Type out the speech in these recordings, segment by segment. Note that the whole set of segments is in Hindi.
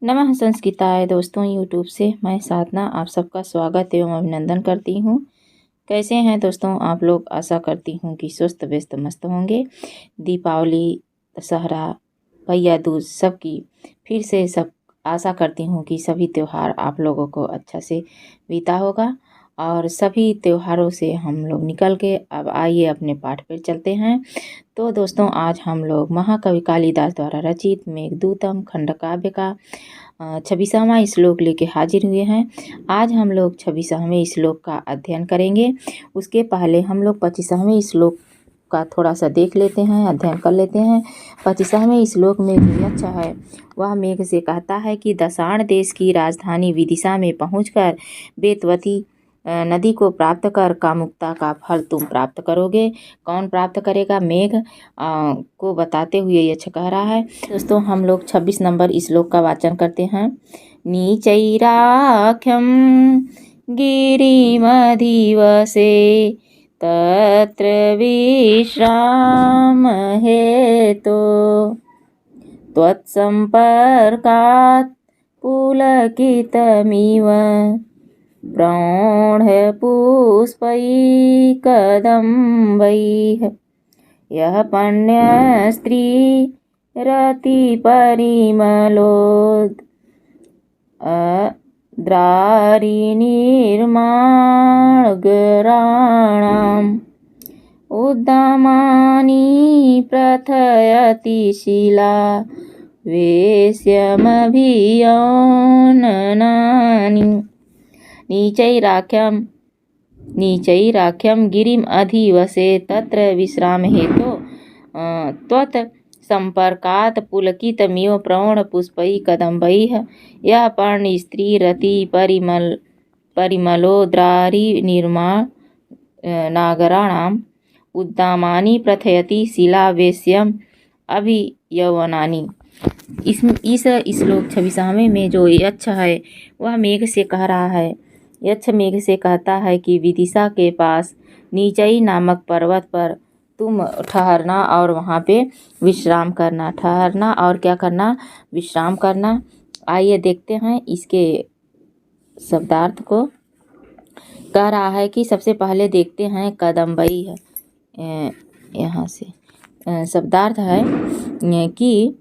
नमः संस्कृताय दोस्तों, यूट्यूब से मैं साधना आप सबका स्वागत एवं अभिनंदन करती हूँ। कैसे हैं दोस्तों आप लोग? आशा करती हूँ कि स्वस्थ व्यस्त मस्त होंगे। दीपावली, दशहरा, भैया दूज सबकी फिर से सब आशा करती हूँ कि सभी त्यौहार आप लोगों को अच्छा से बीता होगा। और सभी त्योहारों से हम लोग निकल के अब आइए अपने पाठ पर चलते हैं। तो दोस्तों आज हम लोग महाकवि कालिदास द्वारा रचित मेघदूतम खंड काव्य का 26वां श्लोक लेके हाजिर हुए हैं। आज हम लोग 26वें श्लोक का अध्ययन करेंगे। उसके पहले हम लोग 25वें श्लोक का थोड़ा सा देख लेते हैं, अध्ययन कर लेते हैं। 25वें श्लोक में जो अच्छा है वह मेघ से कहता है कि दशाण देश की राजधानी विदिशा में पहुंचकर बेतवती नदी को प्राप्त कर कामुकता का फल तुम प्राप्त करोगे। कौन प्राप्त करेगा? मेघ को बताते हुए यह कह रहा है। दोस्तों हम लोग 26 नंबर श्लोक का वाचन करते हैं। नीचैराख्यम गिरिमधिवसे तत्र विश्राम हेतो त्वत्संपर्कात् पुलकितमिव प्रौढपुष्पैकदम्बैः यः पुण्यस्त्रीरतिपरिमलोद्रारिनिर्माणगराणाम् उद्दामानि प्रथयति शिला वेश्यमभियौननानि। नीचैराख्यम गिरिम अधिवसे तत्र विश्राम हेतो त्वत् संपर्कात् पुलकितमिव प्रौढपुष्पैः कदम्बैः यः पर्णस्त्रीरति परिमलोद्रारिनिर्माणागराणाम् उद्दामानि प्रथयति शिला वेश्यम अभियौवनानि। इस श्लोक 26वें में जो यक्ष है वह मेघ से कह रहा है। यक्ष मेघ से कहता है कि विदिशा के पास नीचई नामक पर्वत पर तुम ठहरना और वहाँ पे विश्राम करना। ठहरना और क्या करना? विश्राम करना। आइए देखते हैं इसके शब्दार्थ को। कह रहा है कि सबसे पहले देखते हैं कदम्बई है। यहाँ से शब्दार्थ है कि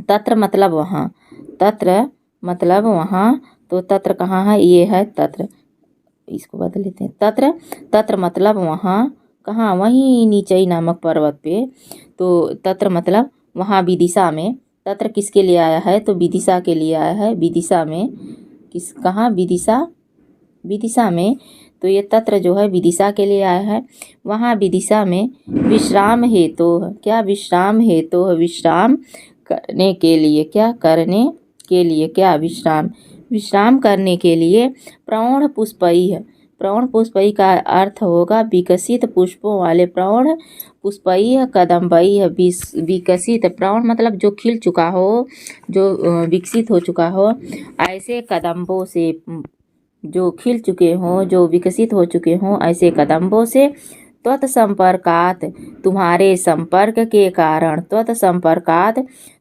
तत्र मतलब वहाँ, तत्र मतलब वहाँ। तो तत्र कहाँ है? ये है तत्र। इसको बदल लेते हैं। तत्र मतलब वहाँ। कहाँ? वहीं नीचई नामक पर्वत पे। तो तत्र मतलब वहाँ विदिशा में। तत्र किसके लिए आया है? तो विदिशा के लिए आया है। विदिशा में कहाँ? विदिशा में। तो ये तत्र जो है विदिशा के लिए आया है। वहाँ विदिशा में विश्राम हेतु क्या? विश्राम हेतु विश्राम करने के लिए। क्या करने के लिए? क्या? विश्राम करने के लिए प्रौढ़ पुष्पई का अर्थ होगा विकसित पुष्पों वाले। प्रौढ़ पुष्पई कदम्बई विकसित। प्रौढ़ मतलब जो खिल चुका हो, जो विकसित हो चुका हो, ऐसे कदम्बों से, जो खिल चुके हों, जो विकसित हो चुके हों, ऐसे कदम्बों से त्वत्संपर्कात तुम्हारे संपर्क के कारण, त्वत्संपर्कात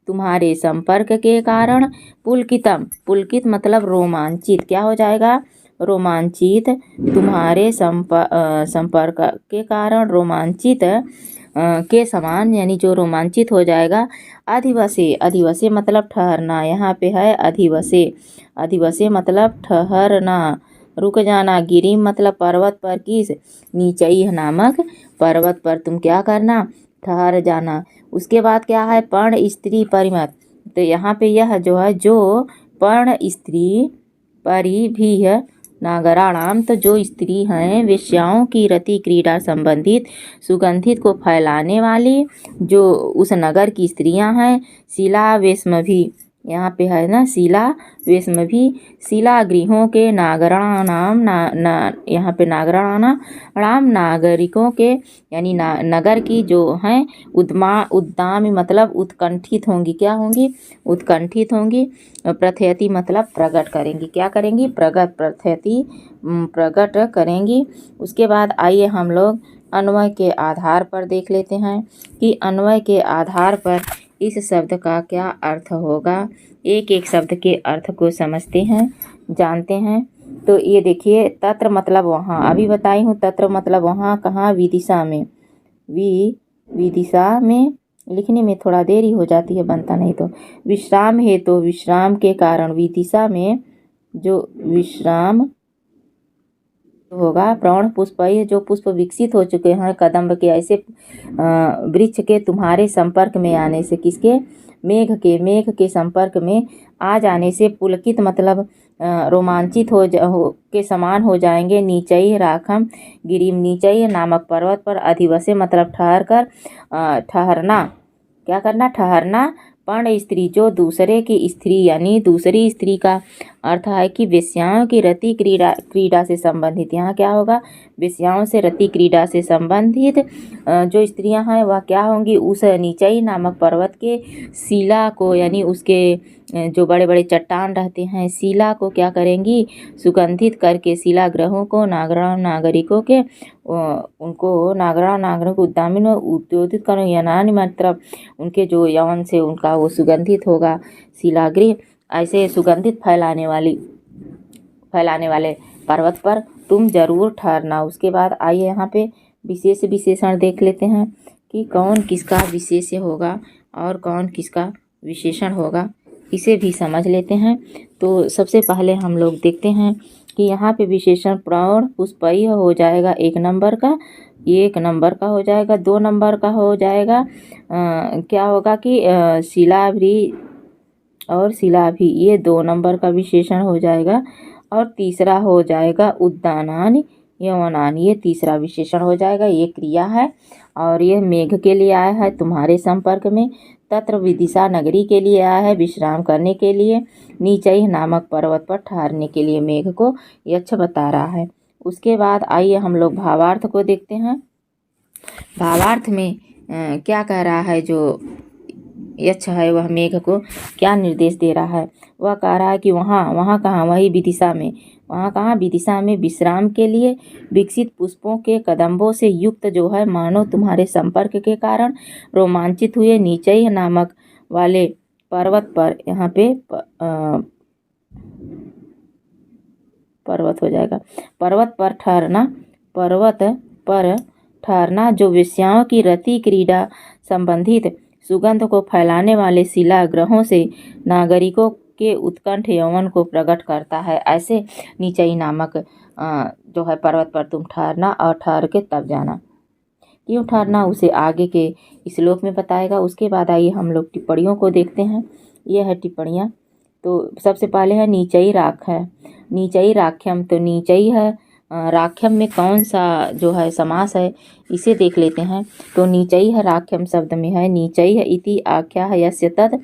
तुम्हारे संपर्क के कारण पुलकितम, पुलकित मतलब रोमांचित। क्या हो जाएगा? रोमांचित। तुम्हारे संपर्क के कारण रोमांचित के समान, यानी जो रोमांचित हो जाएगा। अधिवसे मतलब ठहरना। यहाँ पे है अधिवसे मतलब ठहरना, रुक जाना। गिरिम मतलब पर्वत पर। किस? नीचई नामक पर्वत पर तुम क्या करना? ठहर जाना। उसके बाद क्या है? पर्ण स्त्री परिमत। तो यहाँ पे यह जो है, जो पर्ण स्त्री परि भी है नागराणाम, तो जो स्त्री हैं वेश्याओं की रति क्रीड़ा संबंधित सुगंधित को फैलाने वाली जो उस नगर की स्त्रियां हैं। शिला वेश्म भी यहाँ पे है ना, शिला वेश्म भी। शिला गृहों के नागराणाम यहाँ पे नागराणाम नागरिकों के, यानी नगर की जो हैं उद्दाम मतलब उत्कंठित होंगी। क्या होंगी? उत्कंठित होंगी। प्रथयति मतलब प्रकट करेंगी। क्या करेंगी? प्रथयति प्रकट करेंगी। उसके बाद आइए हम लोग अन्वय के आधार पर देख लेते हैं कि अन्वय के आधार पर इस शब्द का क्या अर्थ होगा। एक एक शब्द के अर्थ को समझते हैं, जानते हैं। तो ये देखिए, तत्र मतलब वहाँ, अभी बताई हूँ। तत्र मतलब वहाँ, कहाँ, विदिशा में। विदिशा में लिखने में थोड़ा देरी हो जाती है, बनता नहीं। तो विश्राम है, तो विश्राम के कारण विदिशा में जो विश्राम होगा। प्रौढ़ पुष्प, ये जो पुष्प विकसित हो चुके हैं कदम्ब के, ऐसे वृक्ष के तुम्हारे संपर्क में आने से, किसके, मेघ के संपर्क में आ जाने से पुलकित मतलब रोमांचित के समान हो जाएंगे। नीचई राखम गिरिम, नीचई नामक पर्वत पर अधिवसे मतलब ठहर कर, ठहरना, क्या करना, ठहरना। पण स्त्री, जो दूसरे की स्त्री, यानी दूसरी स्त्री का अर्थ है कि वेश्याओं की रति क्रीड़ा से संबंधित। यहाँ क्या होगा, वेश्याओं से रति क्रीड़ा से संबंधित जो स्त्रियां हैं वह क्या होंगी, उस नीचई नामक पर्वत के शिला को, यानी उसके जो बड़े बड़े चट्टान रहते हैं, शिला को क्या करेंगी, सुगंधित करके शिला ग्रहों को, नागरिकों के, उनको नागरिक उद्दामिन उद्योदित करो, यानी मतलब उनके जो यौन से उनका वो सुगंधित होगा शिलागृह। ऐसे सुगंधित फैलाने वाले पर्वत पर तुम जरूर ठहरना। उसके बाद आइए यहाँ पे विशेषण देख लेते हैं कि कौन किसका विशेष्य होगा और कौन किसका विशेषण होगा, इसे भी समझ लेते हैं। तो सबसे पहले हम लोग देखते हैं कि यहाँ पे विशेषण प्रौढ़ पुष्पीय हो जाएगा 1 नंबर का, 1 नंबर का हो जाएगा। 2 नंबर का हो जाएगा क्या होगा कि शिलाभि और शिलाभि, ये 2 नंबर का विशेषण हो जाएगा। और तीसरा हो जाएगा उद्दानानि यवनानि, ये तीसरा विशेषण हो जाएगा। ये क्रिया है और ये मेघ के लिए आया है तुम्हारे संपर्क में। तत्र विदिशा नगरी के लिए आया है विश्राम करने के लिए। नीचई नामक पर्वत पर ठहरने के लिए मेघ को यक्ष बता रहा है। उसके बाद आइए हम लोग भावार्थ को देखते हैं। भावार्थ में क्या कह रहा है, जो यक्ष है वह मेघ को क्या निर्देश दे रहा है। वह कह रहा है कि वहाँ कहाँ, वही विदिशा में, वहाँ कहाँ, विदिशा में विश्राम के लिए विकसित पुष्पों के कदम्बों से युक्त जो है मानो तुम्हारे संपर्क के कारण रोमांचित हुए नीचई नामक वाले पर्वत पर, यहाँ पे पर्वत हो जाएगा, पर्वत पर ठहरना, जो वेश्याओं की रति क्रीड़ा संबंधित सुगंध को फैलाने वाले शिला ग्रहों से नागरिकों के उत्कंठ यौवन को प्रकट करता है। ऐसे नीचई नामक जो है पर्वत पर तुम ठहरना और ठहर के तब जाना। क्यों ठहरना उसे आगे के श्लोक में बताएगा। उसके बाद आइए हम लोग टिप्पणियों को देखते हैं। ये है टिप्पणियाँ। तो सबसे पहले है नीचई राख है, नीचई राख्यम। तो नीचई है, राख्यम में कौन सा जो है समास है इसे देख लेते हैं। तो नीचई है राख्यम शब्द में है, नीचई है इति आख्या है यस्य तत्।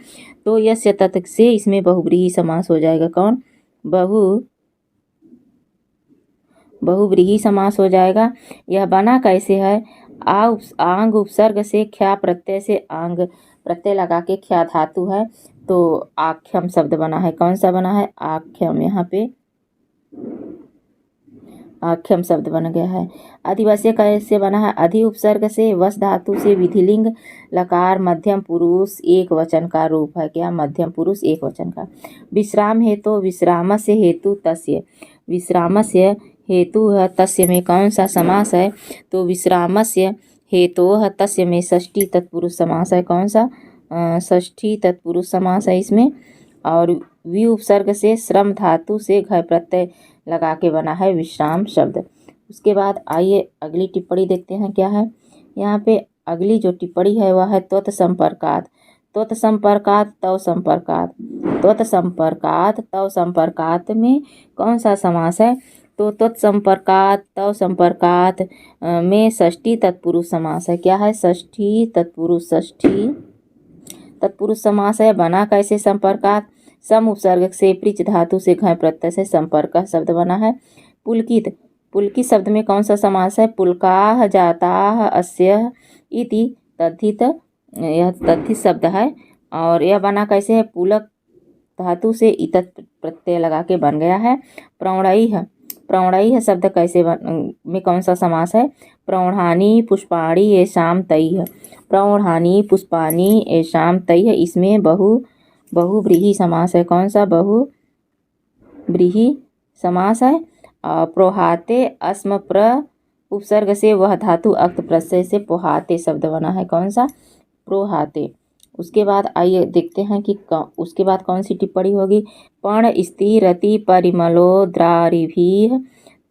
तो यस्य तत् से इसमें बहुव्रीहि समास हो जाएगा। कौन, बहुव्रीहि समास हो जाएगा। यह बना कैसे है, आंग उपसर्ग से ख्या प्रत्यय से आंग प्रत्यय लगा के ख्या धातु है, तो आख्यम शब्द बना है। कौन सा बना है, आख्यम, यहाँ पे आख्यम शब्द बन गया है। अधिवस्य कैसे बना है, अधि उपसर्ग से वस धातु से विधिलिंग लकार मध्यम पुरुष एक वचन का रूप है। क्या, मध्यम पुरुष एक वचन का। विश्राम है, तो विश्रामस्य हेतु तस्य, विश्रामस्य हेतु है तस्य में कौन सा समास है, तो विश्रामस्य हेतु है तस्य में षष्ठी तत्पुरुष समास है। कौन सा, षष्ठी तत्पुरुष समास है इसमें। और वि उपसर्ग से श्रम धातु से घ प्रत्यय लगा के बना है विश्राम शब्द। उसके बाद आइए अगली टिप्पणी देखते हैं क्या है। यहाँ पे अगली जो टिप्पणी है वह है त्वत संपर्कात। त्वत संपर्कात तव संपर्कात, त्वत संपर्कात तव संपर्कात में कौन सा समास है, तो तत्संपर्कात तव संपर्कात में षष्ठी तत्पुरुष समास है। क्या है, षष्ठी तत्पुरुष, षष्ठी तत्पुरुष समास है। बना कैसे, संपर्कात सम उपसर्ग से पृच धातु से घ प्रत्यय से संपर्क शब्द बना है। पुलकित, पुलकित शब्द में कौन सा समास है, पुलकाह जाताह अस्य इति तद्धित, यह तद्धित शब्द है। और यह बना कैसे है, पुलक धातु से इतत प्रत्यय लगा के बन गया है। प्रौढ़ई है, प्रौढ़ैः शब्द कैसे में कौन सा समास है? प्रौढ़ानी पुष्पाणि येषां तैः। प्रौढ़ानी पुष्पाणि येषां तैः, इसमें बहुव्रीहि समास है। कौन सा बहुव्रीहि समास है? प्रोहाते अस्म प्र उपसर्ग से वह धातु अक्त प्रत्यय से पोहाते शब्द बना है। कौन सा? प्रोहाते। उसके बाद आइए देखते हैं कि उसके बाद कौन सी टिप्पणी होगी। पण स्थिरति परिमलोद्रारिभिः,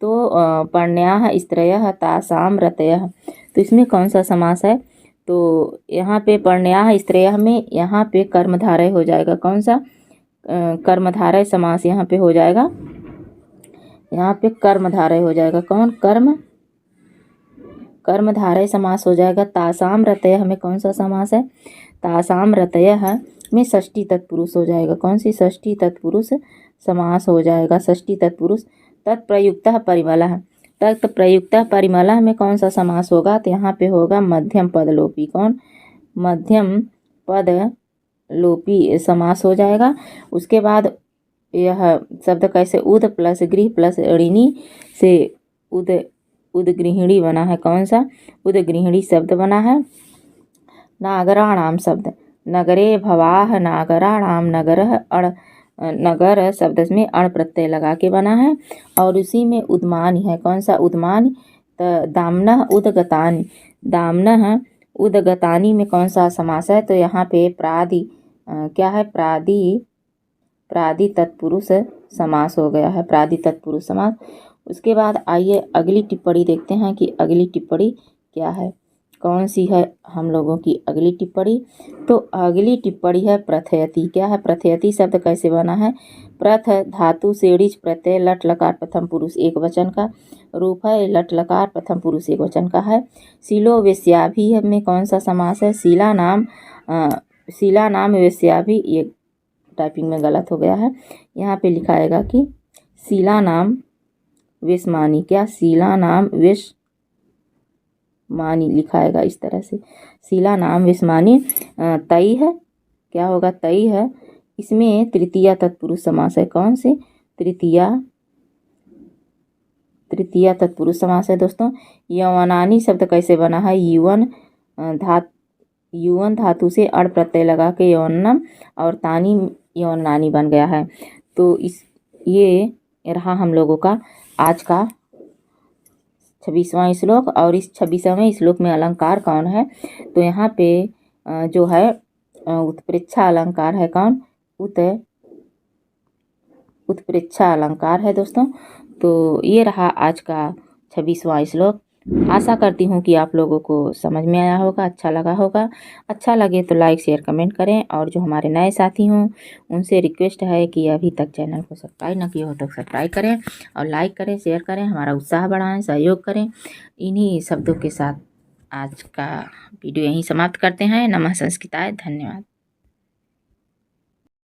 तो पर्ण्याः स्त्रयः तासाम रतयः, तो इसमें कौन सा समास है? तो यहाँ पे पर्ण्याः स्त्रयः में यहाँ पे कर्मधारय हो जाएगा। कौन सा? कर्मधारय समास यहाँ पे हो जाएगा। यहाँ पे कर्मधारय हो जाएगा। कौन? कर्मधारय समास हो जाएगा। तासाम रतयः में कौन सा समास है? तासाम रतयः में षष्ठी तत्पुरुष हो जाएगा। कौन सी? षष्ठी तत्पुरुष समास हो जाएगा। षष्ठी तत्पुरुष। तत्प्रयुक्तः परिमलः, तत्प्रयुक्तः परिमलः में कौन सा समास होगा? तो यहाँ पे होगा मध्यम पदलोपी। कौन? मध्यम पदलोपी समास हो जाएगा। उसके बाद यह शब्द कैसे? उद प्लस गृह प्लस ऋणी से उदगृहिणी बना है। कौन सा? उदगृहिणी शब्द बना है। नागराणाम शब्द, नगरे भवाह नागराणाम, नगरः अण, नगर शब्द में अण प्रत्यय लगा के बना है। और उसी में उद्मानी है। कौन सा? उद्मानी। दाम्नः उदगतानि, दाम्नः उदगतानि में कौन सा समास है? तो यहाँ पे क्या है? प्रादि तत्पुरुष समास हो गया है। प्रादि तत्पुरुष समास। उसके बाद आइए अगली टिप्पणी देखते हैं कि अगली टिप्पणी क्या है, कौन सी है हम लोगों की अगली टिप्पणी। तो अगली टिप्पणी है प्रथयति। क्या है? प्रथयति शब्द कैसे बना है? प्रथ धातु से ऋच प्रत्यय लट लकार प्रथम पुरुष एक वचन का रूप है। लट लकार प्रथम पुरुष एक वचन का है। शीलो वेश्याभि में कौन सा समास है? शीला नाम वेश्याभि, ये टाइपिंग में गलत हो गया है। यहाँ पे लिखाएगा कि शीला नाम वेशमानी। क्या? शीला नाम वेशमानी लिखाएगा इस तरह से। शीला नाम वेशमानी। तई है, क्या होगा? तई है। इसमें तृतीया तत्पुरुष समास है। कौन से? तृतीया तत्पुरुष समास है दोस्तों। यवनानी शब्द कैसे बना है? युवन धातु से अड़ प्रत्यय लगा के यौनम और तानी यौनानी बन गया है। तो ये रहा हम लोगों का आज का 26वां श्लोक। और इस 26वें श्लोक में अलंकार कौन है? तो यहाँ पे जो है उत्प्रेक्षा अलंकार है। कौन? उत्प्रेक्षा अलंकार है दोस्तों। तो ये रहा आज का 26वां श्लोक। आशा करती हूँ कि आप लोगों को समझ में आया होगा, अच्छा लगा होगा। अच्छा लगे तो लाइक शेयर कमेंट करें। और जो हमारे नए साथी हों उनसे रिक्वेस्ट है कि अभी तक चैनल को सब्सक्राइब न किए हो तो सब्सक्राइब करें और लाइक करें, शेयर करें, हमारा उत्साह बढ़ाएं, सहयोग करें। इन्हीं शब्दों के साथ आज का वीडियो यहीं समाप्त करते हैं। नमः संस्कृताय। धन्यवाद।